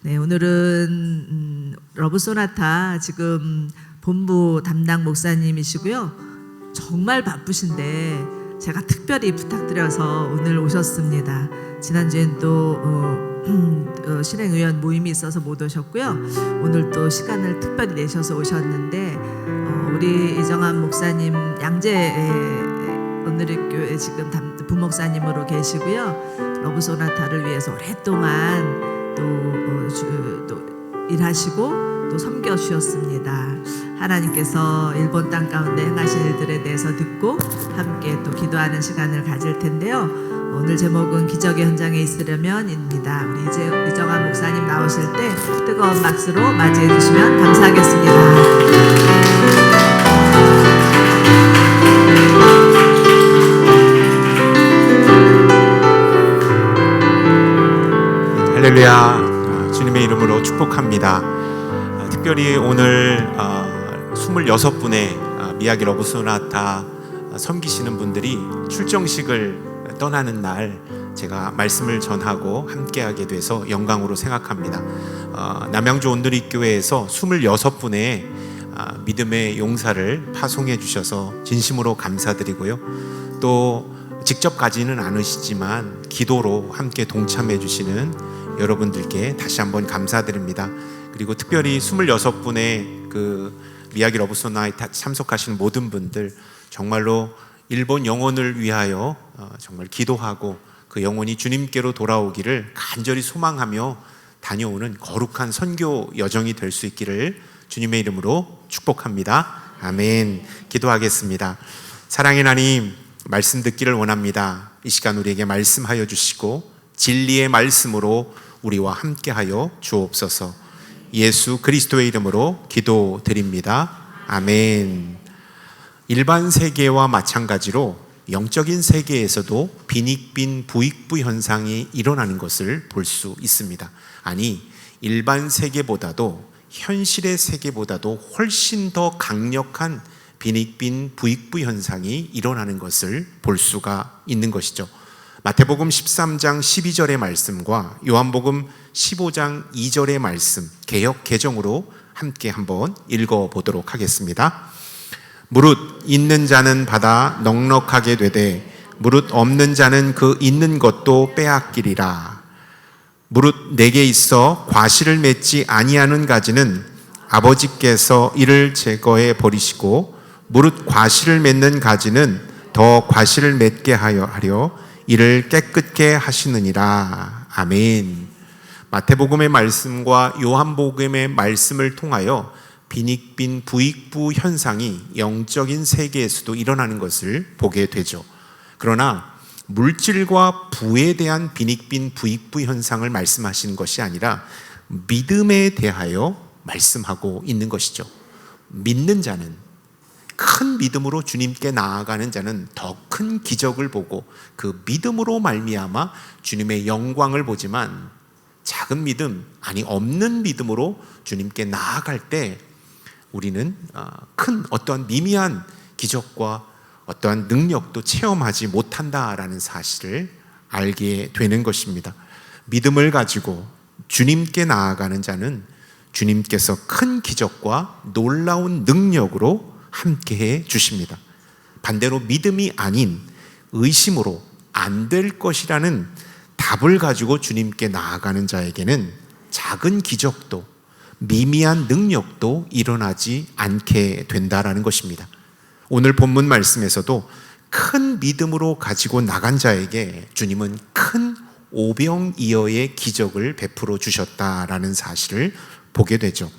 네, 오늘은 러브 소나타 지금 본부 담당 목사님이시고요. 정말 바쁘신데 제가 특별히 부탁드려서 오늘 오셨습니다. 지난주엔 또 실행의원 모임이 있어서 못 오셨고요. 오늘 또 시간을 특별히 내셔서 오셨는데 우리 이정환 목사님 양재 오늘의교회 지금 부목사님으로 계시고요. 러브 소나타를 위해서 오랫동안 또 일하시고 또 섬겨 주셨습니다. 하나님께서 일본 땅 가운데 행하신 일들에 대해서 듣고 함께 또 기도하는 시간을 가질 텐데요. 오늘 제목은 기적의 현장에 있으려면입니다. 우리 이정환 목사님 나오실 때 뜨거운 박수로 맞이해 주시면 감사하겠습니다. 할렐루야. 주님의 이름으로 축복합니다. 특별히 오늘 26분의 미야기 러브 소나타 섬기시는 분들이 출정식을 떠나는 날 제가 말씀을 전하고 함께하게 돼서 영광으로 생각합니다. 남양주 온누리교회에서 26분의 믿음의 용사를 파송해 주셔서 진심으로 감사드리고요. 또 직접 가지는 않으시지만 기도로 함께 동참해 주시는 여러분들께 다시 한번 감사드립니다. 그리고 특별히 26분의 그 미야기 러브 소나타에 참석하시는 모든 분들 정말로 일본 영혼을 위하여 정말 기도하고 그 영혼이 주님께로 돌아오기를 간절히 소망하며 다녀오는 거룩한 선교 여정이 될 수 있기를 주님의 이름으로 축복합니다. 아멘. 기도하겠습니다. 사랑의 하나님, 말씀 듣기를 원합니다. 이 시간 우리에게 말씀하여 주시고 진리의 말씀으로 우리와 함께하여 주옵소서. 예수 그리스도의 이름으로 기도드립니다. 아멘. 일반 세계와 마찬가지로 영적인 세계에서도 빈익빈 부익부 현상이 일어나는 것을 볼 수 있습니다. 아니, 일반 세계보다도 현실의 세계보다도 훨씬 더 강력한 빈익빈 부익부 현상이 일어나는 것을 볼 수가 있는 것이죠. 마태복음 13장 12절의 말씀과 요한복음 15장 2절의 말씀 개역 개정으로 함께 한번 읽어보도록 하겠습니다. 무릇 있는 자는 받아 넉넉하게 되되 무릇 없는 자는 그 있는 것도 빼앗기리라. 무릇 내게 있어 과실을 맺지 아니하는 가지는 아버지께서 이를 제거해 버리시고 무릇 과실을 맺는 가지는 더 과실을 맺게 하려 이를 깨끗게 하시느니라. 아멘. 마태복음의 말씀과 요한복음의 말씀을 통하여 빈익빈 부익부 현상이 영적인 세계에서도 일어나는 것을 보게 되죠. 그러나 물질과 부에 대한 빈익빈 부익부 현상을 말씀하시는 것이 아니라 믿음에 대하여 말씀하고 있는 것이죠. 믿는 자는, 큰 믿음으로 주님께 나아가는 자는 더 큰 기적을 보고 그 믿음으로 말미암아 주님의 영광을 보지만, 작은 믿음, 아니 없는 믿음으로 주님께 나아갈 때 우리는 큰 어떠한 미미한 기적과 어떠한 능력도 체험하지 못한다라는 사실을 알게 되는 것입니다. 믿음을 가지고 주님께 나아가는 자는 주님께서 큰 기적과 놀라운 능력으로 함께해 주십니다. 반대로 믿음이 아닌 의심으로 안 될 것이라는 답을 가지고 주님께 나아가는 자에게는 작은 기적도 미미한 능력도 일어나지 않게 된다라는 것입니다. 오늘 본문 말씀에서도 큰 믿음으로 가지고 나간 자에게 주님은 큰 오병이어의 기적을 베풀어 주셨다라는 사실을 보게 되죠.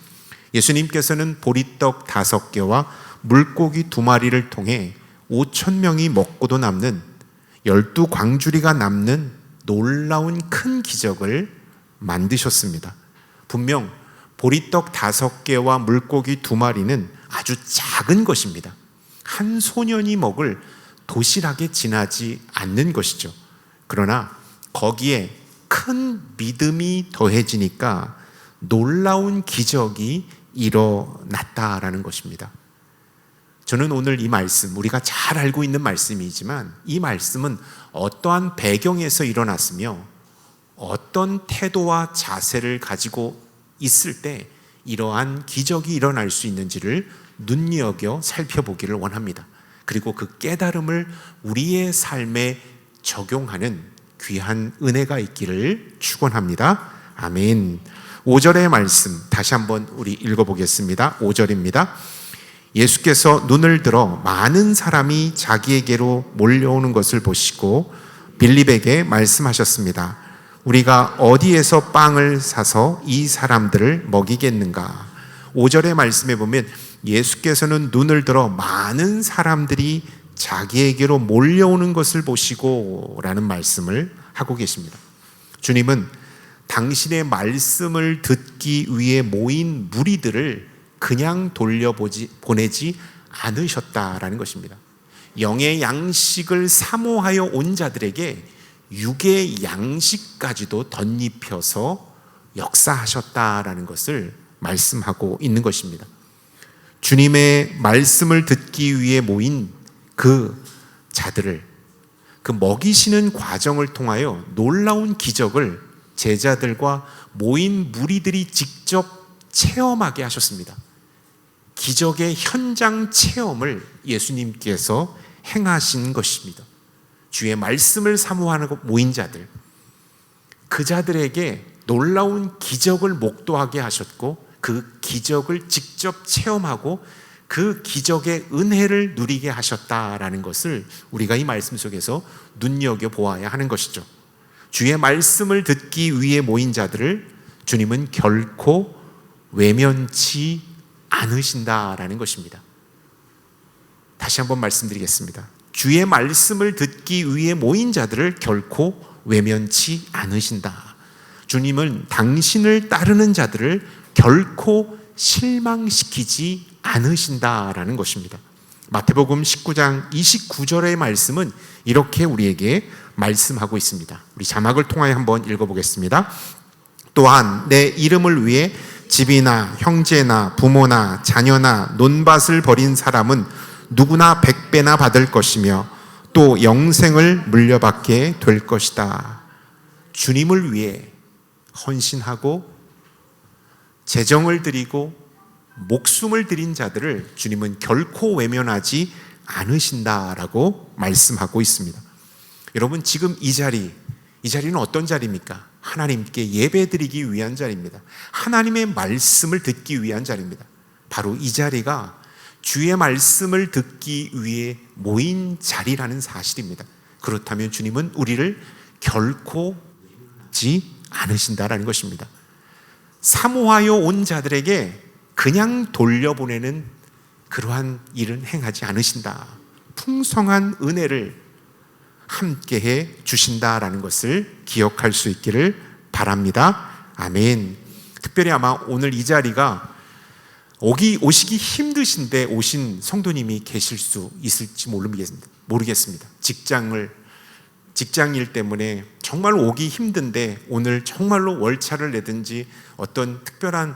예수님께서는 보리떡 5개와 물고기 2마리를 통해 5,000명이 먹고도 남는 12광주리가 남는 놀라운 큰 기적을 만드셨습니다. 분명 보리떡 5개와 물고기 2마리는 아주 작은 것입니다. 한 소년이 먹을 도시락에 지나지 않는 것이죠. 그러나 거기에 큰 믿음이 더해지니까 놀라운 기적이 일어났다라는 것입니다. 저는 오늘 이 말씀, 우리가 잘 알고 있는 말씀이지만 이 말씀은 어떠한 배경에서 일어났으며 어떤 태도와 자세를 가지고 있을 때 이러한 기적이 일어날 수 있는지를 눈여겨 살펴보기를 원합니다. 그리고 그 깨달음을 우리의 삶에 적용하는 귀한 은혜가 있기를 축원합니다. 아멘. 5절의 말씀 다시 한번 우리 읽어보겠습니다. 5절입니다. 예수께서 눈을 들어 많은 사람이 자기에게로 몰려오는 것을 보시고 빌립에게 말씀하셨습니다. 우리가 어디에서 빵을 사서 이 사람들을 먹이겠는가? 5절의 말씀에 보면 예수께서는 눈을 들어 많은 사람들이 자기에게로 몰려오는 것을 보시고 라는 말씀을 하고 계십니다. 주님은 당신의 말씀을 듣기 위해 모인 무리들을 그냥 보내지 않으셨다라는 것입니다. 영의 양식을 사모하여 온 자들에게 육의 양식까지도 덧입혀서 역사하셨다라는 것을 말씀하고 있는 것입니다. 주님의 말씀을 듣기 위해 모인 그 자들을 그 먹이시는 과정을 통하여 놀라운 기적을 제자들과 모인 무리들이 직접 체험하게 하셨습니다. 기적의 현장 체험을 예수님께서 행하신 것입니다. 주의 말씀을 사모하는 모인 자들, 그 자들에게 놀라운 기적을 목도하게 하셨고 그 기적을 직접 체험하고 그 기적의 은혜를 누리게 하셨다라는 것을 우리가 이 말씀 속에서 눈여겨보아야 하는 것이죠. 주의 말씀을 듣기 위해 모인 자들을 주님은 결코 외면치 않으신다라는 것입니다. 다시 한번 말씀드리겠습니다. 주의 말씀을 듣기 위해 모인 자들을 결코 외면치 않으신다. 주님은 당신을 따르는 자들을 결코 실망시키지 않으신다라는 것입니다. 마태복음 19장 29절의 말씀은 이렇게 우리에게 말씀하고 있습니다. 우리 자막을 통하여 한번 읽어보겠습니다. 또한 내 이름을 위해 집이나 형제나 부모나 자녀나 논밭을 버린 사람은 누구나 100배나 받을 것이며 또 영생을 물려받게 될 것이다. 주님을 위해 헌신하고 재정을 드리고 목숨을 드린 자들을 주님은 결코 외면하지 않으신다라고 말씀하고 있습니다. 여러분, 지금 이 자리는 어떤 자리입니까? 하나님께 예배드리기 위한 자리입니다. 하나님의 말씀을 듣기 위한 자리입니다. 바로 이 자리가 주의 말씀을 듣기 위해 모인 자리라는 사실입니다. 그렇다면 주님은 우리를 결코 외면하지 않으신다라는 것입니다. 사모하여 온 자들에게 그냥 돌려보내는 그러한 일은 행하지 않으신다. 풍성한 은혜를 함께해 주신다라는 것을 기억할 수 있기를 바랍니다. 아멘. 특별히 아마 오늘 이 자리가 오시기 힘드신데 오신 성도님이 계실 수 있을지 모르겠습니다. 직장일 때문에 정말 오기 힘든데 오늘 정말로 월차를 내든지 어떤 특별한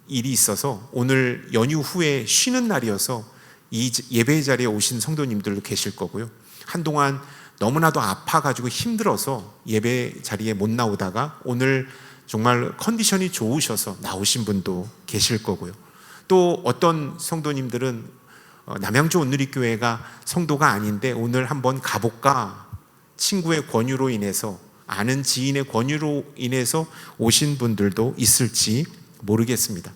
일이 있어서 오늘 연휴 후에 쉬는 날이어서 이 예배 자리에 오신 성도님들도 계실 거고요. 한동안 너무나도 아파가지고 힘들어서 예배 자리에 못 나오다가 오늘 정말 컨디션이 좋으셔서 나오신 분도 계실 거고요. 또 어떤 성도님들은 남양주 온누리교회가 성도가 아닌데 오늘 한번 가볼까, 친구의 권유로 인해서, 아는 지인의 권유로 인해서 오신 분들도 있을지 모르겠습니다.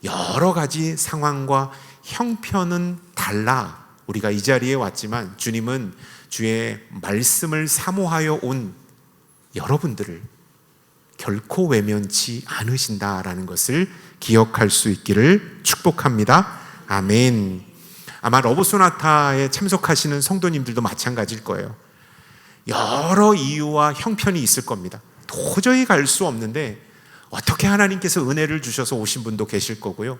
여러 가지 상황과 형편은 달라 우리가 이 자리에 왔지만 주님은 주의 말씀을 사모하여 온 여러분들을 결코 외면치 않으신다라는 것을 기억할 수 있기를 축복합니다. 아멘. 아마 러브소나타에 참석하시는 성도님들도 마찬가지일 거예요. 여러 이유와 형편이 있을 겁니다. 도저히 갈 수 없는데 어떻게 하나님께서 은혜를 주셔서 오신 분도 계실 거고요.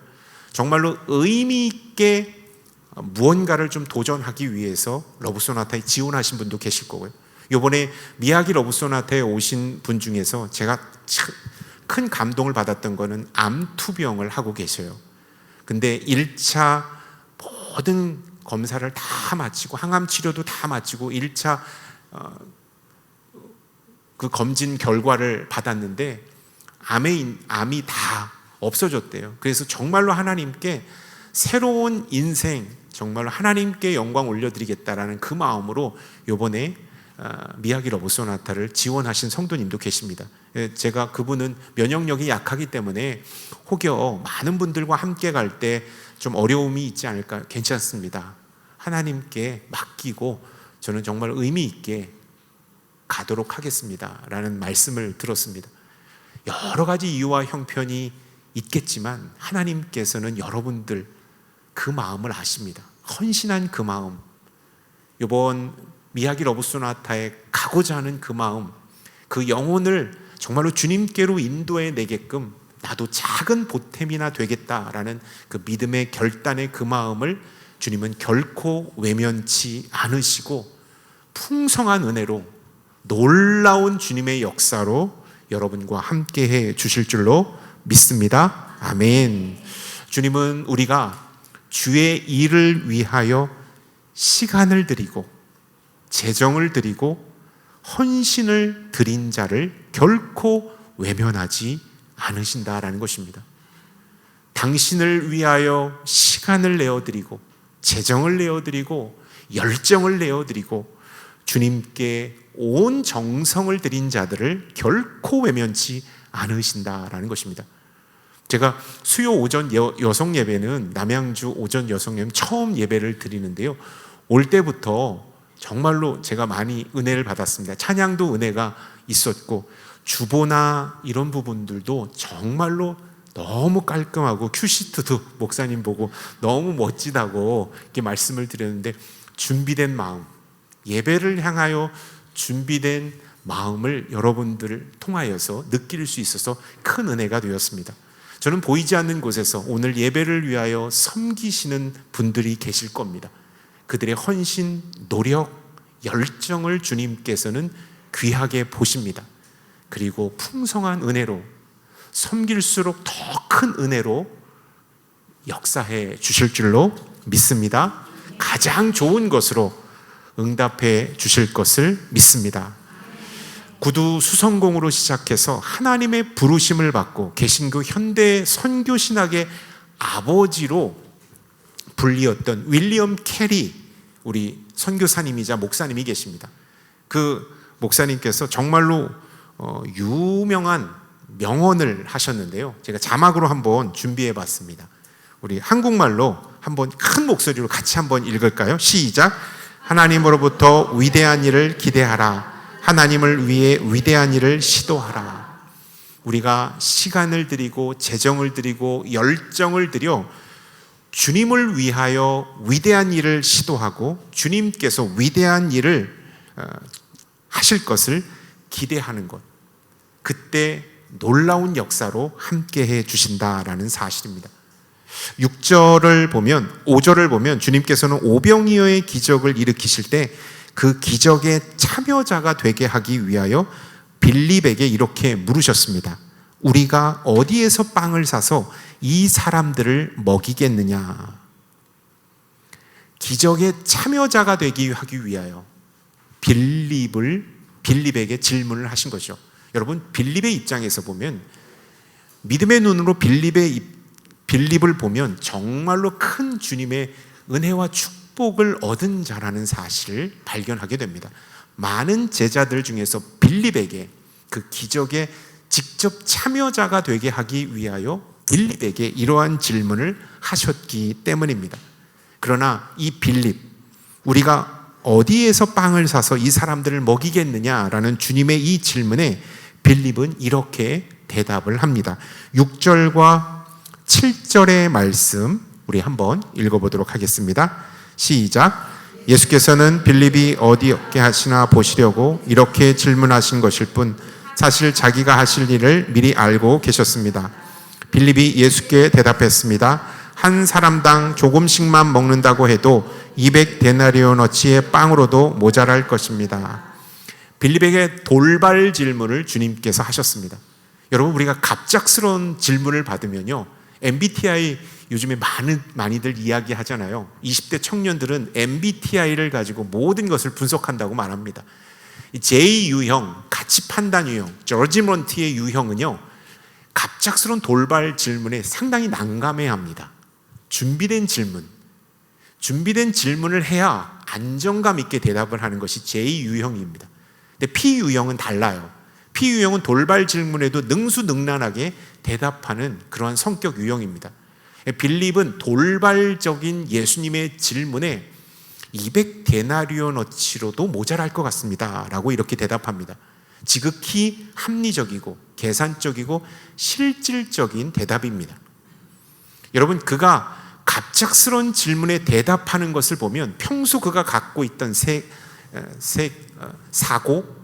정말로 의미 있게 무언가를 좀 도전하기 위해서 러브소나타에 지원하신 분도 계실 거고요. 이번에 미야기 러브소나타에 오신 분 중에서 제가 큰 감동을 받았던 거는 암투병을 하고 계셔요. 근데 1차 모든 검사를 다 마치고 항암 치료도 다 마치고 1차 그 검진 결과를 받았는데 암이 다 없어졌대요. 그래서 정말로 하나님께 새로운 인생, 정말로 하나님께 영광 올려드리겠다라는 그 마음으로 요번에 미야기 러브소나타를 지원하신 성도님도 계십니다. 제가 그분은 면역력이 약하기 때문에 혹여 많은 분들과 함께 갈 때 좀 어려움이 있지 않을까, 괜찮습니다. 하나님께 맡기고 저는 정말 의미 있게 가도록 하겠습니다 라는 말씀을 들었습니다. 여러 가지 이유와 형편이 있겠지만 하나님께서는 여러분들 그 마음을 아십니다. 헌신한 그 마음, 이번 미야기 러브소나타에 가고자 하는 그 마음, 그 영혼을 정말로 주님께로 인도해 내게끔 나도 작은 보탬이나 되겠다라는 그 믿음의 결단의 그 마음을 주님은 결코 외면치 않으시고 풍성한 은혜로 놀라운 주님의 역사로 여러분과 함께 해 주실 줄로 믿습니다. 아멘. 주님은 우리가 주의 일을 위하여 시간을 드리고 재정을 드리고 헌신을 드린 자를 결코 외면하지 않으신다라는 것입니다. 당신을 위하여 시간을 내어드리고 재정을 내어드리고 열정을 내어드리고 주님께 온 정성을 드린 자들을 결코 외면치 않으신다라는 것입니다. 제가 수요 오전 여성 예배는 남양주 오전 여성 예배 처음 예배를 드리는데요, 올 때부터 정말로 제가 많이 은혜를 받았습니다. 찬양도 은혜가 있었고 주보나 이런 부분들도 정말로 너무 깔끔하고 큐시트도 목사님 보고 너무 멋지다고 이렇게 말씀을 드렸는데, 준비된 마음, 예배를 향하여 준비된 마음을 여러분들을 통하여서 느낄 수 있어서 큰 은혜가 되었습니다. 저는 보이지 않는 곳에서 오늘 예배를 위하여 섬기시는 분들이 계실 겁니다. 그들의 헌신, 노력, 열정을 주님께서는 귀하게 보십니다. 그리고 풍성한 은혜로, 섬길수록 더 큰 은혜로 역사해 주실 줄로 믿습니다. 가장 좋은 것으로 응답해 주실 것을 믿습니다. 구두 수성공으로 시작해서 하나님의 부르심을 받고 개신교 현대 선교 신학의 아버지로 불리었던 윌리엄 캐리, 우리 선교사님이자 목사님이 계십니다. 그 목사님께서 정말로 유명한 명언을 하셨는데요, 제가 자막으로 한번 준비해 봤습니다. 우리 한국말로 한번 큰 목소리로 같이 한번 읽을까요? 시작. 하나님으로부터 위대한 일을 기대하라. 하나님을 위해 위대한 일을 시도하라. 우리가 시간을 드리고 재정을 드리고 열정을 들여 주님을 위하여 위대한 일을 시도하고 주님께서 위대한 일을 하실 것을 기대하는 것, 그때 놀라운 역사로 함께해 주신다라는 사실입니다. 6절을 보면, 5절을 보면 주님께서는 오병이어의 기적을 일으키실 때 그 기적의 참여자가 되게 하기 위하여 빌립에게 이렇게 물으셨습니다. 우리가 어디에서 빵을 사서 이 사람들을 먹이겠느냐? 기적의 참여자가 되기 하기 위하여 빌립에게 질문을 하신 거죠. 여러분, 빌립의 입장에서 보면, 믿음의 눈으로 빌립을 보면 정말로 큰 주님의 은혜와 축복을 얻은 자라는 사실을 발견하게 됩니다. 많은 제자들 중에서 빌립에게 그 기적의 직접 참여자가 되게 하기 위하여 빌립에게 이러한 질문을 하셨기 때문입니다. 그러나 이 빌립, 우리가 어디에서 빵을 사서 이 사람들을 먹이겠느냐라는 주님의 이 질문에 빌립은 이렇게 대답을 합니다. 6절과 7절의 말씀 우리 한번 읽어보도록 하겠습니다. 시작. 예수께서는 빌립이 어디에 하시나 보시려고 이렇게 질문하신 것일 뿐 사실 자기가 하실 일을 미리 알고 계셨습니다. 빌립이 예수께 대답했습니다. 한 사람당 조금씩만 먹는다고 해도 200데나리온어치의 빵으로도 모자랄 것입니다. 빌립에게 돌발 질문을 주님께서 하셨습니다. 여러분, 우리가 갑작스러운 질문을 받으면요, MBTI 요즘에 많이들 이야기하잖아요. 20대 청년들은 MBTI를 가지고 모든 것을 분석한다고 말합니다. 이 유형, 가치 판단 유형, 저지먼트의 유형은요, 갑작스러운 돌발 질문에 상당히 난감해합니다. 준비된 질문을 해야 안정감 있게 대답을 하는 것이 J 유형입니다. 근데 P 유형은 달라요. P 유형은 돌발 질문에도 능수능란하게 대답하는 그러한 성격 유형입니다. 빌립은 돌발적인 예수님의 질문에 200데나리온어치로도 모자랄 것 같습니다 라고 이렇게 대답합니다. 지극히 합리적이고 계산적이고 실질적인 대답입니다. 여러분, 그가 갑작스러운 질문에 대답하는 것을 보면 평소 그가 갖고 있던 사고,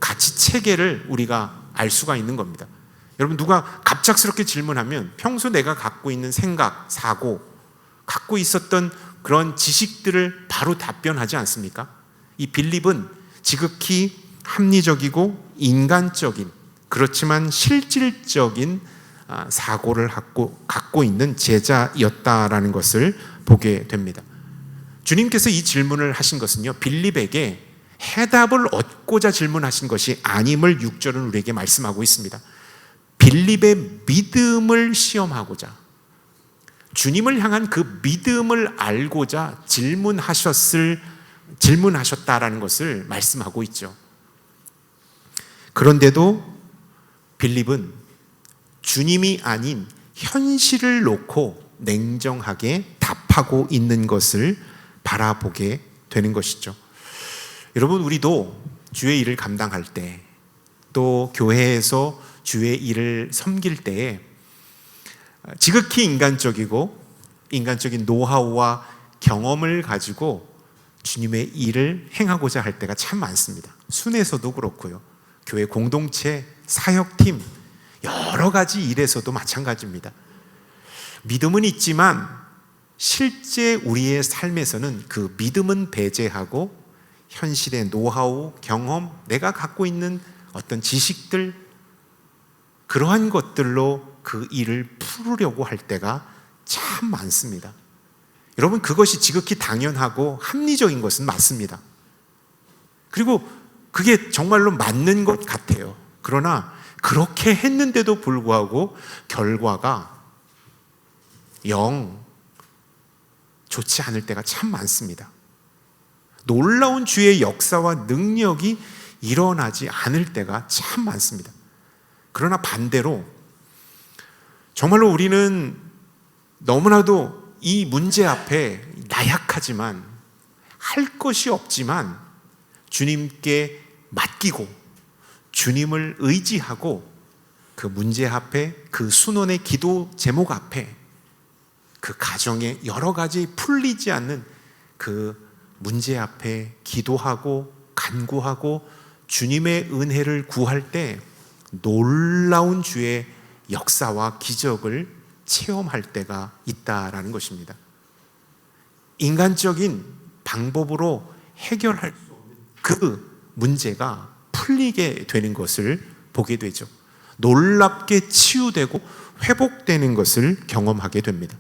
가치 체계를 우리가 알 수가 있는 겁니다. 여러분, 누가 갑작스럽게 질문하면 평소 내가 갖고 있는 생각, 사고, 갖고 있었던 그런 지식들을 바로 답변하지 않습니까? 이 빌립은 지극히 합리적이고 인간적인, 그렇지만 실질적인 사고를 갖고 있는 제자였다라는 것을 보게 됩니다. 주님께서 이 질문을 하신 것은요, 빌립에게 해답을 얻고자 질문하신 것이 아님을 6절은 우리에게 말씀하고 있습니다. 빌립의 믿음을 시험하고자, 주님을 향한 그 믿음을 알고자 질문하셨다라는 것을 말씀하고 있죠. 그런데도 빌립은 주님이 아닌 현실을 놓고 냉정하게 답하고 있는 것을 바라보게 되는 것이죠. 여러분, 우리도 주의 일을 감당할 때, 또 교회에서 주의 일을 섬길 때에 지극히 인간적인 노하우와 경험을 가지고 주님의 일을 행하고자 할 때가 참 많습니다. 순회에서도 그렇고요, 교회 공동체, 사역팀, 여러 가지 일에서도 마찬가지입니다. 믿음은 있지만 실제 우리의 삶에서는 그 믿음은 배제하고 현실의 노하우, 경험, 내가 갖고 있는 어떤 지식들, 그러한 것들로 그 일을 풀으려고 할 때가 참 많습니다. 여러분, 그것이 지극히 당연하고 합리적인 것은 맞습니다. 그리고 그게 정말로 맞는 것 같아요. 그러나 그렇게 했는데도 불구하고 결과가 영 좋지 않을 때가 참 많습니다. 놀라운 주의 역사와 능력이 일어나지 않을 때가 참 많습니다. 그러나 반대로 정말로 우리는 너무나도 이 문제 앞에 나약하지만, 할 것이 없지만 주님께 맡기고 주님을 의지하고 그 문제 앞에, 그 순원의 기도 제목 앞에, 그 가정에 여러 가지 풀리지 않는 그 문제 앞에 기도하고 간구하고 주님의 은혜를 구할 때 놀라운 주의 역사와 기적을 체험할 때가 있다라는 것입니다. 인간적인 방법으로 해결할 수 없는 그 문제가 풀리게 되는 것을 보게 되죠. 놀랍게 치유되고 회복되는 것을 경험하게 됩니다.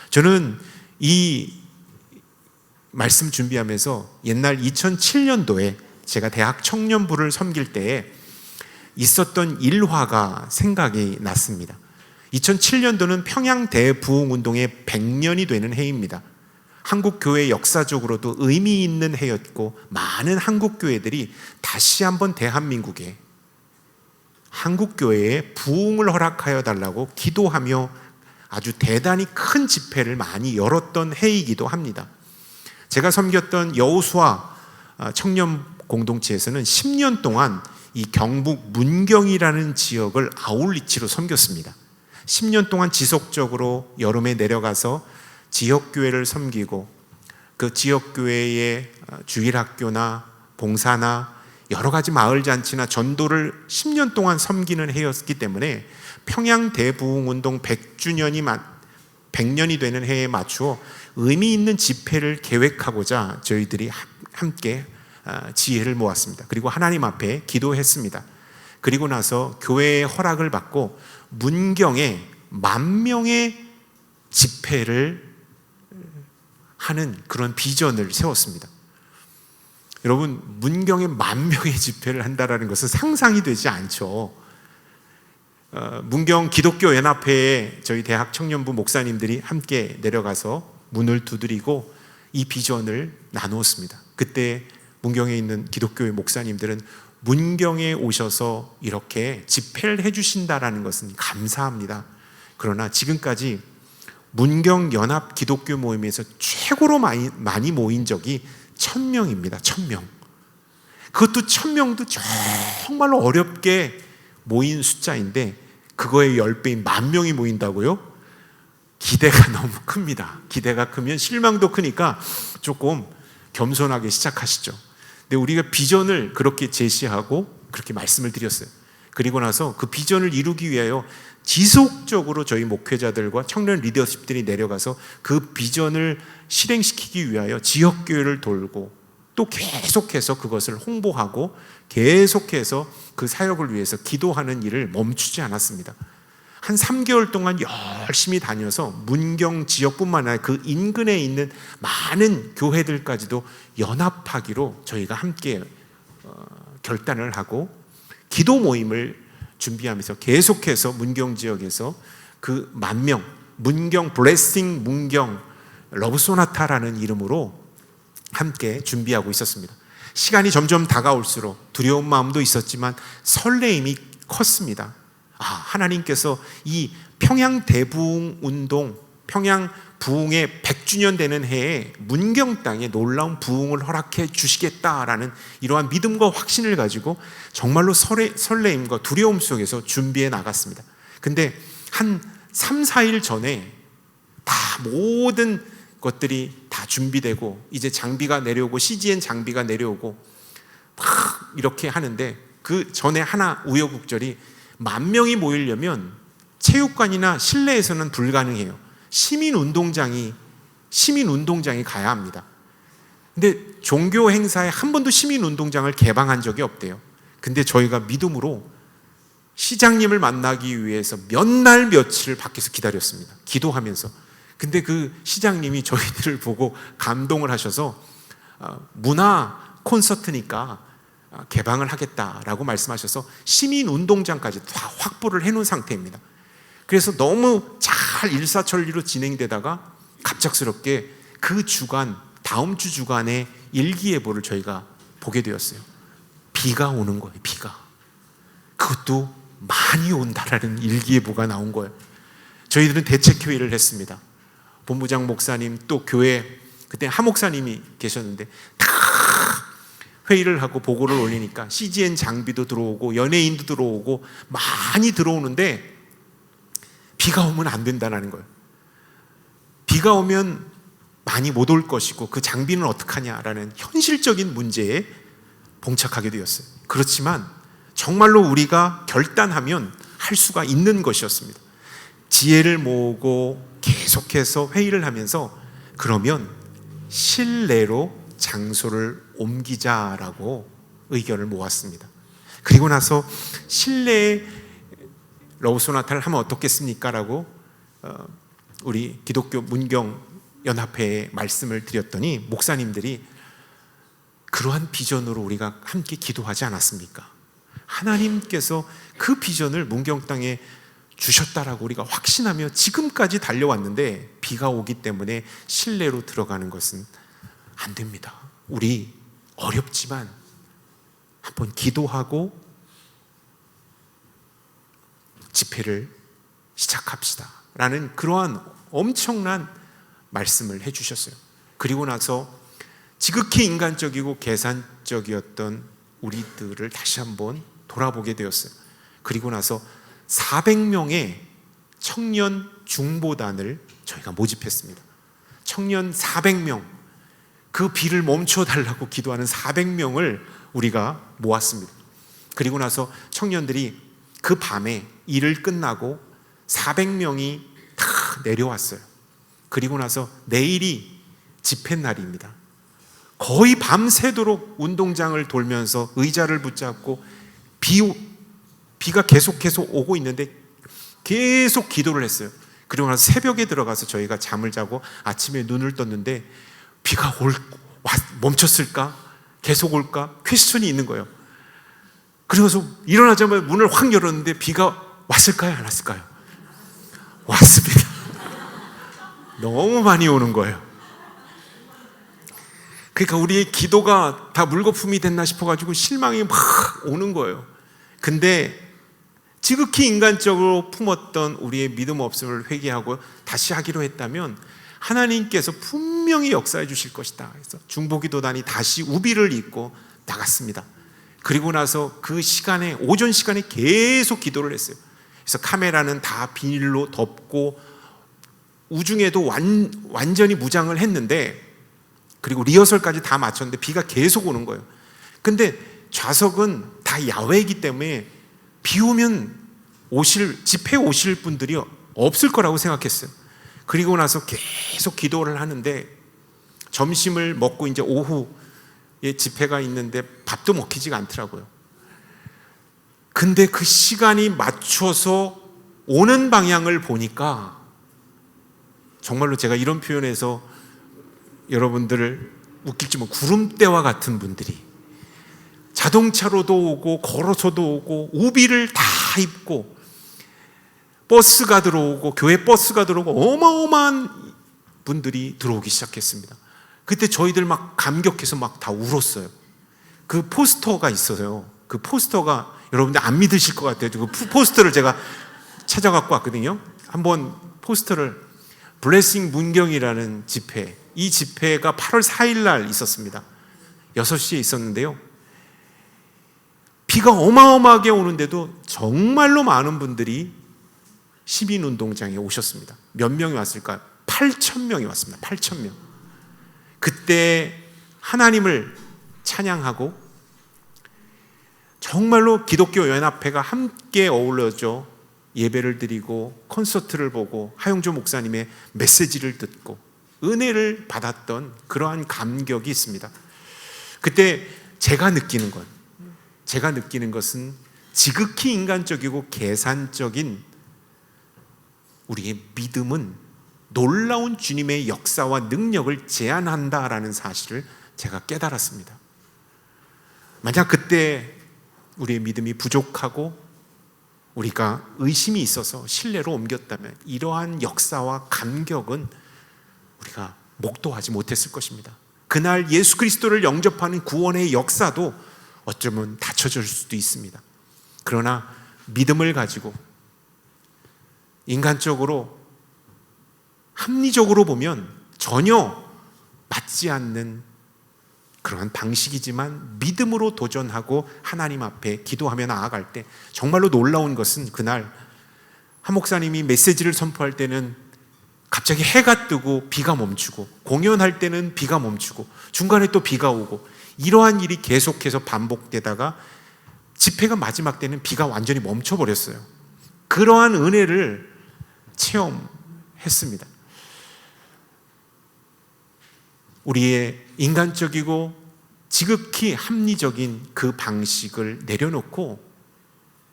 저는 이 말씀 준비하면서 옛날 2007년도에 제가 대학 청년부를 섬길 때에 있었던 일화가 생각이 났습니다. 2007년도는 평양 대부흥운동의 100년이 되는 해입니다. 한국교회 역사적으로도 의미 있는 해였고, 많은 한국교회들이 다시 한번 대한민국에 한국교회에 부흥을 허락하여 달라고 기도하며 아주 대단히 큰 집회를 많이 열었던 해이기도 합니다. 제가 섬겼던 여호수아 청년 공동체에서는 10년 동안 이 경북 문경이라는 지역을 아울리치로 섬겼습니다. 10년 동안 지속적으로 여름에 내려가서 지역교회를 섬기고, 그 지역교회의 주일학교나 봉사나 여러 가지 마을잔치나 전도를 10년 동안 섬기는 해였기 때문에 평양 대부흥운동 100년이 되는 해에 맞추어 의미 있는 집회를 계획하고자 저희들이 함께 지혜를 모았습니다. 그리고 하나님 앞에 기도했습니다. 그리고 나서 교회의 허락을 받고 문경에 10,000명의 집회를 하는 그런 비전을 세웠습니다. 여러분, 문경에 10,000명의 집회를 한다라는 것은 상상이 되지 않죠. 문경 기독교 연합회에 저희 대학 청년부 목사님들이 함께 내려가서 문을 두드리고 이 비전을 나누었습니다. 그때 문경에 있는 기독교의 목사님들은 문경에 오셔서 이렇게 집회를 해주신다라는 것은 감사합니다. 그러나 지금까지 문경 연합 기독교 모임에서 최고로 많이 모인 적이 1,000명입니다. 1,000명. 그것도 1,000명도 정말로 어렵게 모인 숫자인데 그거의 10배인 10,000명이 모인다고요? 기대가 너무 큽니다. 기대가 크면 실망도 크니까 조금 겸손하게 시작하시죠. 근데 우리가 비전을 그렇게 제시하고 그렇게 말씀을 드렸어요. 그리고 나서 그 비전을 이루기 위하여 지속적으로 저희 목회자들과 청년 리더십들이 내려가서 그 비전을 실행시키기 위하여 지역교회를 돌고 또 계속해서 그것을 홍보하고 계속해서 그 사역을 위해서 기도하는 일을 멈추지 않았습니다. 한 3개월 동안 열심히 다녀서 문경 지역뿐만 아니라 그 인근에 있는 많은 교회들까지도 연합하기로 저희가 함께 결단을 하고 기도 모임을 준비하면서 계속해서 문경 지역에서 그 10,000명, 문경 블레싱 문경 러브소나타라는 이름으로 함께 준비하고 있었습니다. 시간이 점점 다가올수록 두려운 마음도 있었지만 설레임이 컸습니다. 하나님께서 이 평양 대부흥 운동, 평양 부흥의 100주년 되는 해에 문경 땅에 놀라운 부흥을 허락해 주시겠다라는 이러한 믿음과 확신을 가지고 정말로 설레임과 두려움 속에서 준비해 나갔습니다. 근데 한 3, 4일 전에 다 모든 것들이 다 준비되고 이제 장비가 내려오고 CGN 장비가 내려오고 막 이렇게 하는데 그 전에 하나 우여곡절이 10,000명이 모이려면 체육관이나 실내에서는 불가능해요. 시민운동장이 가야 합니다. 근데 종교 행사에 한 번도 시민운동장을 개방한 적이 없대요. 근데 저희가 믿음으로 시장님을 만나기 위해서 몇 날 며칠을 밖에서 기다렸습니다. 기도하면서. 근데 그 시장님이 저희들을 보고 감동을 하셔서 문화 콘서트니까 개방을 하겠다라고 말씀하셔서 시민운동장까지 다 확보를 해놓은 상태입니다. 그래서 너무 잘 일사천리로 진행되다가 갑작스럽게 그 주간, 다음 주 주간에 일기예보를 저희가 보게 되었어요. 비가 오는 거예요. 비가. 그것도 많이 온다라는 일기예보가 나온 거예요. 저희들은 대책회의를 했습니다. 본부장 목사님 또 교회 그때 하 목사님이 계셨는데 다 회의를 하고 보고를 올리니까 CGN 장비도 들어오고 연예인도 들어오고 많이 들어오는데 비가 오면 안 된다는 거예요. 비가 오면 많이 못 올 것이고 그 장비는 어떡하냐라는 현실적인 문제에 봉착하게 되었어요. 그렇지만 정말로 우리가 결단하면 할 수가 있는 것이었습니다. 지혜를 모으고 계속해서 회의를 하면서 그러면 실내로 장소를 옮기자라고 의견을 모았습니다. 그리고 나서 실내에 러브소나타를 하면 어떻겠습니까? 라고 우리 기독교 문경 연합회에 말씀을 드렸더니 목사님들이 그러한 비전으로 우리가 함께 기도하지 않았습니까? 하나님께서 그 비전을 문경 땅에 주셨다라고 우리가 확신하며 지금까지 달려왔는데 비가 오기 때문에 실내로 들어가는 것은 안 됩니다. 우리 어렵지만 한번 기도하고 집회를 시작합시다 라는 그러한 엄청난 말씀을 해주셨어요. 그리고 나서 지극히 인간적이고 계산적이었던 우리들을 다시 한번 돌아보게 되었어요. 그리고 나서 400명의 청년 중보단을 저희가 모집했습니다. 청년 400명, 그 비를 멈춰달라고 기도하는 400명을 우리가 모았습니다. 그리고 나서 청년들이 그 밤에 일을 끝나고 400명이 다 내려왔어요. 그리고 나서 내일이 집회 날입니다. 거의 밤새도록 운동장을 돌면서 의자를 붙잡고 비가 계속해서 오고 있는데 계속 기도를 했어요. 그리고 나서 새벽에 들어가서 저희가 잠을 자고 아침에 눈을 떴는데 비가 멈췄을까? 계속 올까? 퀘스천이 있는 거예요. 그래서 일어나자마자 문을 확 열었는데 비가 왔을까요? 안 왔을까요? 왔습니다. 너무 많이 오는 거예요. 그러니까 우리의 기도가 다 물거품이 됐나 싶어가지고 실망이 막 오는 거예요. 근데 지극히 인간적으로 품었던 우리의 믿음 없음을 회개하고 다시 하기로 했다면 하나님께서 분명히 역사해 주실 것이다. 그래서 중보기도단이 다시 우비를 입고 나갔습니다. 그리고 나서 그 시간에, 오전 시간에 계속 기도를 했어요. 그래서 카메라는 다 비닐로 덮고 우중에도 완전히 무장을 했는데, 그리고 리허설까지 다 마쳤는데 비가 계속 오는 거예요. 근데 좌석은 다 야외이기 때문에 비 오면 집회 오실 분들이 없을 거라고 생각했어요. 그리고 나서 계속 기도를 하는데 점심을 먹고 이제 오후에 집회가 있는데 밥도 먹히지가 않더라고요. 근데 그 시간이 맞춰서 오는 방향을 보니까 정말로 제가 이런 표현에서 여러분들을 웃길지 뭐 구름대와 같은 분들이 자동차로도 오고 걸어서도 오고 우비를 다 입고 버스가 들어오고 교회 버스가 들어오고 어마어마한 분들이 들어오기 시작했습니다. 그때 저희들 막 감격해서 막 다 울었어요. 그 포스터가 있어서요. 그 포스터가 여러분들 안 믿으실 것 같아요. 그 포스터를 제가 찾아갖고 왔거든요. 한번 포스터를, 블레싱 문경이라는 집회, 이 집회가 8월 4일 날 있었습니다. 6시에 있었는데요. 비가 어마어마하게 오는데도 정말로 많은 분들이 시민운동장에 오셨습니다. 몇 명이 왔을까요? 8,000명이 왔습니다. 8,000명. 그때 하나님을 찬양하고 정말로 기독교 연합회가 함께 어울러져 예배를 드리고 콘서트를 보고 하용조 목사님의 메시지를 듣고 은혜를 받았던 그러한 감격이 있습니다. 그때 제가 느끼는 것은 지극히 인간적이고 계산적인 우리의 믿음은 놀라운 주님의 역사와 능력을 제한한다라는 사실을 제가 깨달았습니다. 만약 그때 우리의 믿음이 부족하고 우리가 의심이 있어서 신뢰로 옮겼다면 이러한 역사와 감격은 우리가 목도하지 못했을 것입니다. 그날 예수 그리스도를 영접하는 구원의 역사도 어쩌면 닫혀질 수도 있습니다. 그러나 믿음을 가지고 인간적으로 합리적으로 보면 전혀 맞지 않는 그러한 방식이지만 믿음으로 도전하고 하나님 앞에 기도하며 나아갈 때 정말로 놀라운 것은 그날 한 목사님이 메시지를 선포할 때는 갑자기 해가 뜨고 비가 멈추고, 공연할 때는 비가 멈추고, 중간에 또 비가 오고, 이러한 일이 계속해서 반복되다가 집회가 마지막 때는 비가 완전히 멈춰버렸어요. 그러한 은혜를 체험했습니다. 우리의 인간적이고 지극히 합리적인 그 방식을 내려놓고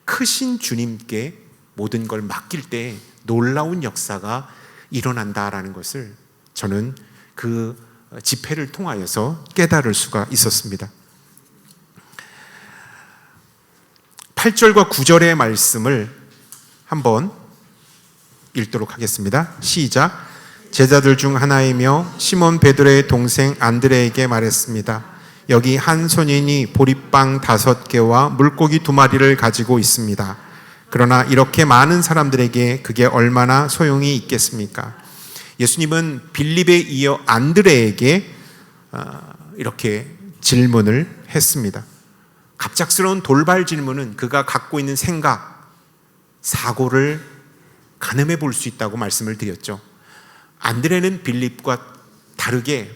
크신 주님께 모든 걸 맡길 때 놀라운 역사가 일어난다라는 것을 저는 그 집회를 통하여서 깨달을 수가 있었습니다. 8절과 9절의 말씀을 한번 읽도록 하겠습니다. 시작. 제자들 중 하나이며 시몬 베드로의 동생 안드레에게 말했습니다. 여기 한 소년이 보리빵 5개와 물고기 2마리를 가지고 있습니다. 그러나 이렇게 많은 사람들에게 그게 얼마나 소용이 있겠습니까? 예수님은 빌립에 이어 안드레에게 이렇게 질문을 했습니다. 갑작스러운 돌발 질문은 그가 갖고 있는 생각, 사고를 가늠해 볼 수 있다고 말씀을 드렸죠. 안드레는 빌립과 다르게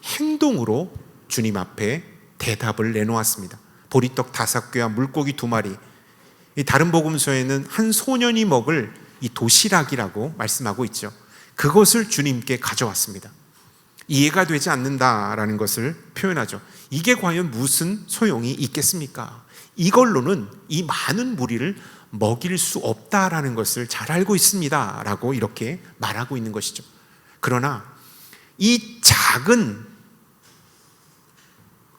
행동으로 주님 앞에 대답을 내놓았습니다. 보리떡 5개와 물고기 2마리. 다른 복음서에는 한 소년이 먹을 이 도시락이라고 말씀하고 있죠. 그것을 주님께 가져왔습니다. 이해가 되지 않는다라는 것을 표현하죠. 이게 과연 무슨 소용이 있겠습니까? 이걸로는 이 많은 무리를 먹일 수 없다라는 것을 잘 알고 있습니다 라고 이렇게 말하고 있는 것이죠. 그러나 이 작은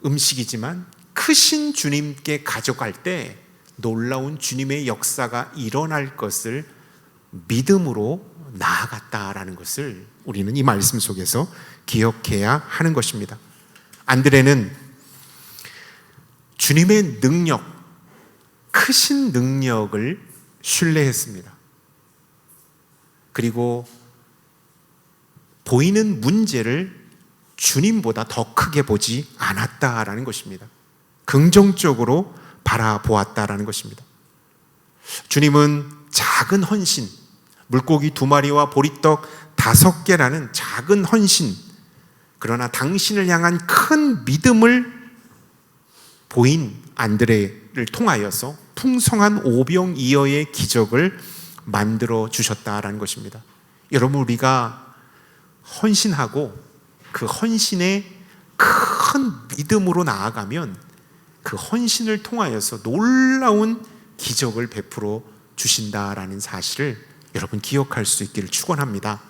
음식이지만 크신 주님께 가져갈 때 놀라운 주님의 역사가 일어날 것을 믿음으로 나아갔다라는 것을 우리는 이 말씀 속에서 기억해야 하는 것입니다. 안드레는 주님의 능력, 크신 능력을 신뢰했습니다. 그리고 보이는 문제를 주님보다 더 크게 보지 않았다라는 것입니다. 긍정적으로 바라보았다라는 것입니다. 주님은 작은 헌신, 물고기 2마리와 보리떡 5개라는 작은 헌신, 그러나 당신을 향한 큰 믿음을 보인 안드레를 통하여서 풍성한 오병이어의 기적을 만들어 주셨다라는 것입니다. 여러분, 우리가 헌신하고 그 헌신에 큰 믿음으로 나아가면 그 헌신을 통하여서 놀라운 기적을 베풀어 주신다라는 사실을 여러분 기억할 수 있기를 축원합니다.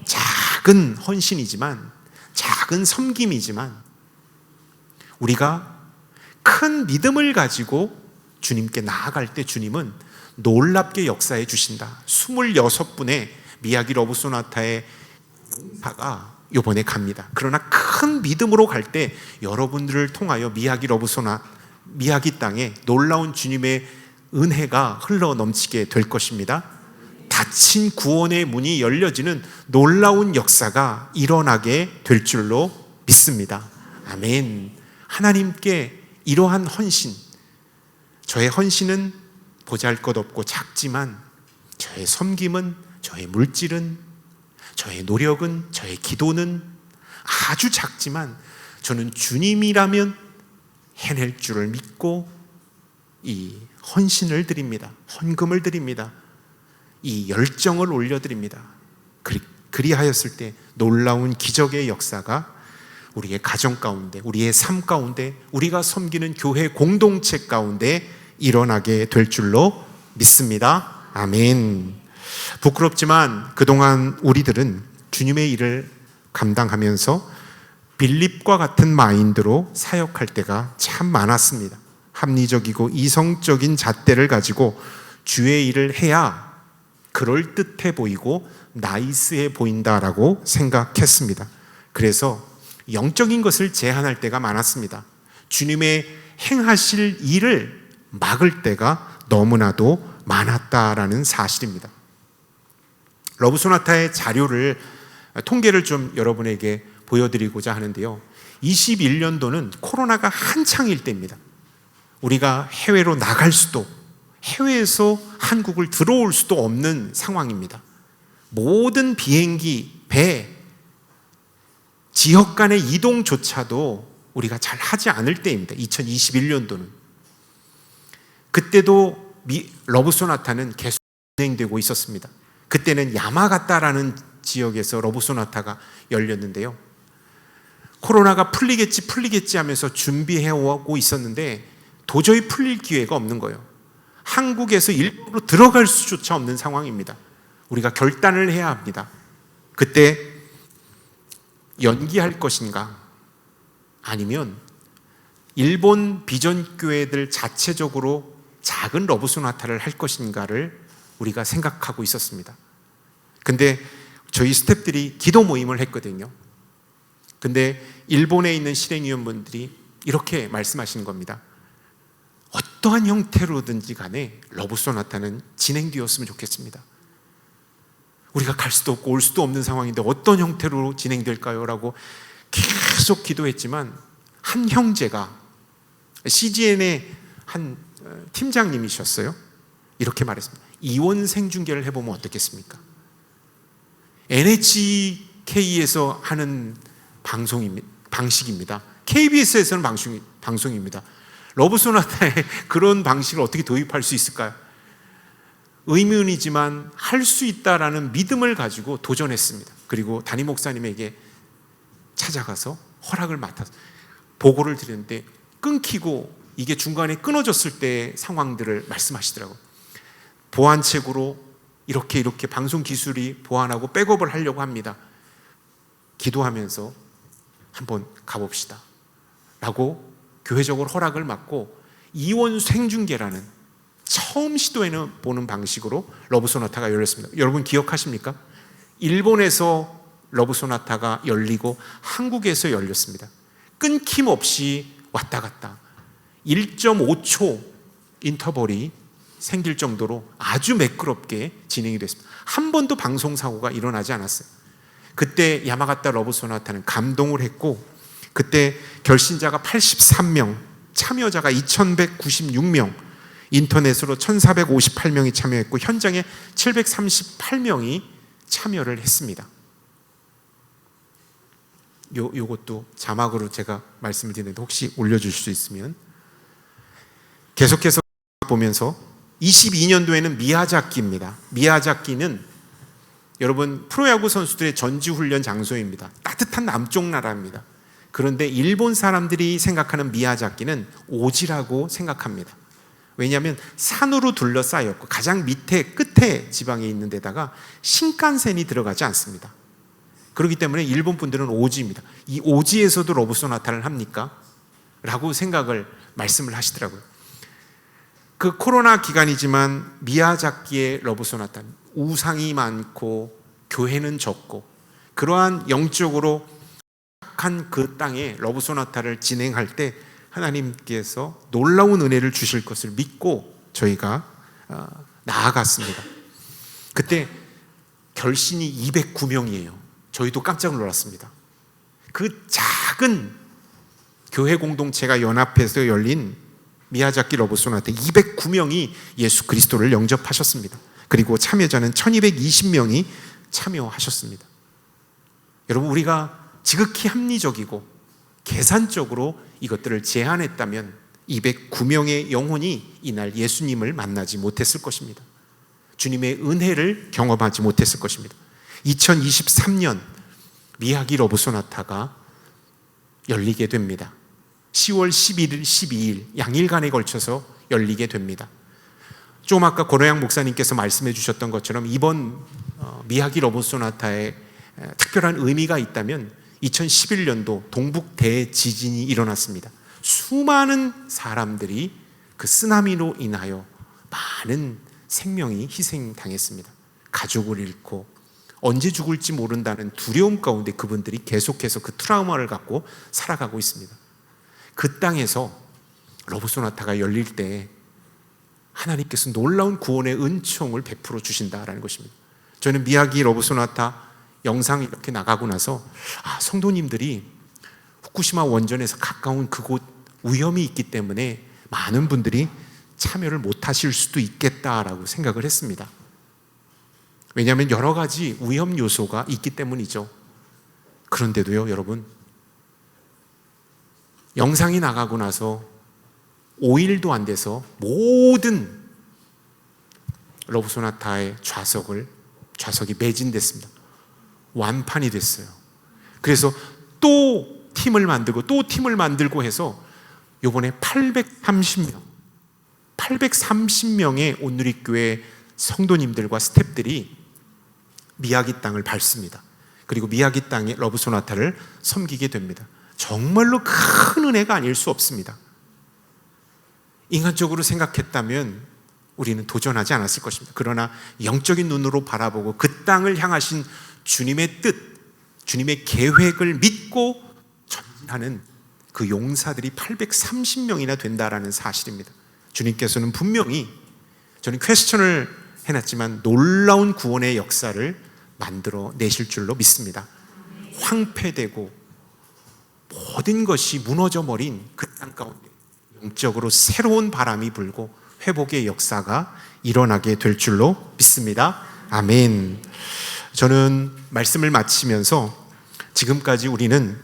작은 헌신이지만, 작은 섬김이지만 우리가 큰 믿음을 가지고 주님께 나아갈 때 주님은 놀랍게 역사해 주신다. 26분의 미야기 러브 소나타의 파가 이번에 갑니다. 그러나 큰 믿음으로 갈 때 여러분들을 통하여 미야기 러브 소나, 미야기 땅에 놀라운 주님의 은혜가 흘러 넘치게 될 것입니다. 닫힌 구원의 문이 열려지는 놀라운 역사가 일어나게 될 줄로 믿습니다. 아멘. 하나님께 이러한 헌신, 저의 헌신은 보잘것없고 작지만 저의 섬김은, 저의 물질은, 저의 노력은, 저의 기도는 아주 작지만 저는 주님이라면 해낼 줄을 믿고 이 헌신을 드립니다. 헌금을 드립니다. 이 열정을 올려드립니다. 그리하였을 때 놀라운 기적의 역사가 우리의 가정 가운데, 우리의 삶 가운데, 우리가 섬기는 교회 공동체 가운데 일어나게 될 줄로 믿습니다. 아멘. 부끄럽지만 그동안 우리들은 주님의 일을 감당하면서 빌립과 같은 마인드로 사역할 때가 참 많았습니다. 합리적이고 이성적인 잣대를 가지고 주의 일을 해야 그럴듯해 보이고 나이스해 보인다라고 생각했습니다. 그래서 영적인 것을 제한할 때가 많았습니다. 주님의 행하실 일을 막을 때가 너무나도 많았다라는 사실입니다. 러브소나타의 자료를, 통계를 좀 여러분에게 보여드리고자 하는데요. 21년도는 코로나가 한창일 때입니다. 우리가 해외로 나갈 수도, 해외에서 한국을 들어올 수도 없는 상황입니다. 모든 비행기, 배, 지역 간의 이동조차도 우리가 잘 하지 않을 때입니다. 2021년도는. 그때도 러브소나타는 계속 진행되고 있었습니다. 그때는 야마가타라는 지역에서 러브소나타가 열렸는데요. 코로나가 풀리겠지 하면서 준비해오고 있었는데 도저히 풀릴 기회가 없는 거예요. 한국에서 일부러 들어갈 수조차 없는 상황입니다. 우리가 결단을 해야 합니다. 그때 연기할 것인가, 아니면 일본 비전교회들 자체적으로 작은 러브소나타를 할 것인가를 우리가 생각하고 있었습니다. 근데 저희 스태프들이 기도 모임을 했거든요. 근데 일본에 있는 실행위원분들이 이렇게 말씀하시는 겁니다. 어떠한 형태로든지 간에 러브소나타는 진행되었으면 좋겠습니다. 우리가 갈 수도 없고 올 수도 없는 상황인데 어떤 형태로 진행될까요? 라고 계속 기도했지만 한 형제가, CGN의 한 팀장님이셨어요. 이렇게 말했습니다. 이원 생중계를 해보면 어떻겠습니까? NHK에서 하는 방식입니다. KBS에서는 방송입니다. 러브소나타에 그런 방식을 어떻게 도입할 수 있을까요? 의문이지만 할 수 있다라는 믿음을 가지고 도전했습니다. 그리고 담임 목사님에게 찾아가서 허락을 맡아서 보고를 드렸는데 끊기고 이게 중간에 끊어졌을 때의 상황들을 말씀하시더라고요. 보안책으로 이렇게 방송 기술이 보완하고 백업을 하려고 합니다. 기도하면서 한번 가봅시다. 라고 교회적으로 허락을 받고 이원 생중계라는 처음 시도해 보는 방식으로 러브소나타가 열렸습니다. 여러분 기억하십니까? 일본에서 러브소나타가 열리고 한국에서 열렸습니다. 끊김없이 왔다 갔다 1.5초 인터벌이 생길 정도로 아주 매끄럽게 진행이 됐습니다. 한 번도 방송사고가 일어나지 않았어요. 그때 야마가타 러브소나타는 감동을 했고, 그때 결신자가 83명, 참여자가 2196명, 인터넷으로 1458명이 참여했고 현장에 738명이 참여를 했습니다. 요것도 자막으로 제가 말씀을 드리는데 혹시 올려주실 수 있으면. 계속해서 보면서 22년도에는 미야자키입니다. 미야자키는 여러분 프로야구 선수들의 전지훈련 장소입니다. 따뜻한 남쪽 나라입니다. 그런데 일본 사람들이 생각하는 미야자키는 오지라고 생각합니다. 왜냐하면 산으로 둘러싸였고 가장 밑에 끝에 지방에 있는 데다가 신칸센이 들어가지 않습니다. 그렇기 때문에 일본 분들은 오지입니다. 이 오지에서도 러브소나타를 합니까? 라고 생각을 말씀을 하시더라고요. 그 코로나 기간이지만 미야자키의 러브소나타는 우상이 많고 교회는 적고 그러한 영적으로 착한 그 땅에 러브소나타를 진행할 때 하나님께서 놀라운 은혜를 주실 것을 믿고 저희가 나아갔습니다. 그때 결신이 209명이에요. 저희도 깜짝 놀랐습니다. 그 작은 교회 공동체가 연합해서 열린 미야자키 러브소나타 209명이 예수 그리스도를 영접하셨습니다. 그리고 참여자는 1220명이 참여하셨습니다. 여러분, 우리가 지극히 합리적이고 계산적으로 이것들을 제한했다면 209명의 영혼이 이날 예수님을 만나지 못했을 것입니다. 주님의 은혜를 경험하지 못했을 것입니다. 2023년 미야기 러브소나타가 열리게 됩니다. 10월 11일, 12일 양일간에 걸쳐서 열리게 됩니다. 좀 아까 고노양 목사님께서 말씀해 주셨던 것처럼 이번 미야기 러브소나타에 특별한 의미가 있다면 2011년도 동북 대지진이 일어났습니다. 수많은 사람들이 그 쓰나미로 인하여 많은 생명이 희생당했습니다. 가족을 잃고 언제 죽을지 모른다는 두려움 가운데 그분들이 계속해서 그 트라우마를 갖고 살아가고 있습니다. 그 땅에서 러브소나타가 열릴 때 하나님께서 놀라운 구원의 은총을 베풀어 주신다라는 것입니다. 저는 미야기 러브소나타 영상이 이렇게 나가고 나서 성도님들이 후쿠시마 원전에서 가까운 그곳 위험이 있기 때문에 많은 분들이 참여를 못하실 수도 있겠다라고 생각을 했습니다. 왜냐하면 여러 가지 위험 요소가 있기 때문이죠. 그런데도요, 여러분, 영상이 나가고 나서 5일도 안 돼서 모든 러브소나타의 좌석이 매진됐습니다. 완판이 됐어요. 그래서 또 팀을 만들고 해서 이번에 830명의 온누리교회 성도님들과 스태프들이 미야기 땅을 밟습니다. 그리고 미야기 땅의 러브소나타를 섬기게 됩니다. 정말로 큰 은혜가 아닐 수 없습니다. 인간적으로 생각했다면 우리는 도전하지 않았을 것입니다. 그러나 영적인 눈으로 바라보고 그 땅을 향하신 주님의 뜻, 주님의 계획을 믿고 전진하는 그 용사들이 830명이나 된다라는 사실입니다. 주님께서는 분명히, 저는 퀘스천을 해놨지만 놀라운 구원의 역사를 만들어 내실 줄로 믿습니다. 황폐되고 모든 것이 무너져 버린 그 땅 가운데 영적으로 새로운 바람이 불고 회복의 역사가 일어나게 될 줄로 믿습니다. 아멘. 저는 말씀을 마치면서 지금까지 우리는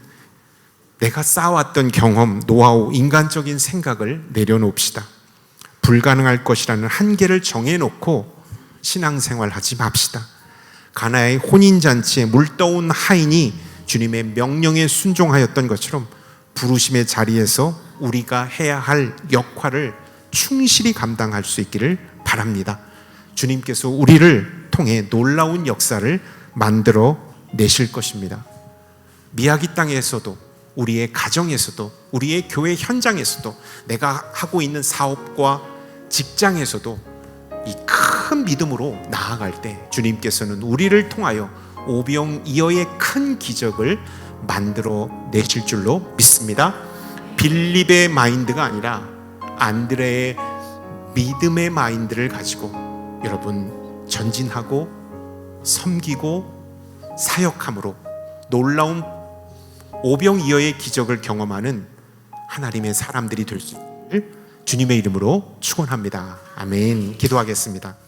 내가 쌓아왔던 경험, 노하우, 인간적인 생각을 내려놓읍시다. 불가능할 것이라는 한계를 정해놓고 신앙생활하지 맙시다. 가나의 혼인잔치에 물떠온 하인이 주님의 명령에 순종하였던 것처럼 부르심의 자리에서 우리가 해야 할 역할을 충실히 감당할 수 있기를 바랍니다. 주님께서 우리를 통해 놀라운 역사를 만들어 내실 것입니다. 미야기 땅에서도 우리의 가정에서도, 우리의 교회 현장에서도, 내가 하고 있는 사업과 직장에서도 이 큰 믿음으로 나아갈 때 주님께서는 우리를 통하여 오병이어의 큰 기적을 만들어 내실 줄로 믿습니다. 빌립의 마인드가 아니라 안드레의 믿음의 마인드를 가지고 여러분 전진하고 섬기고 사역함으로 놀라운 오병이어의 기적을 경험하는 하나님의 사람들이 될 수 있기를 주님의 이름으로 축원합니다. 아멘. 기도하겠습니다.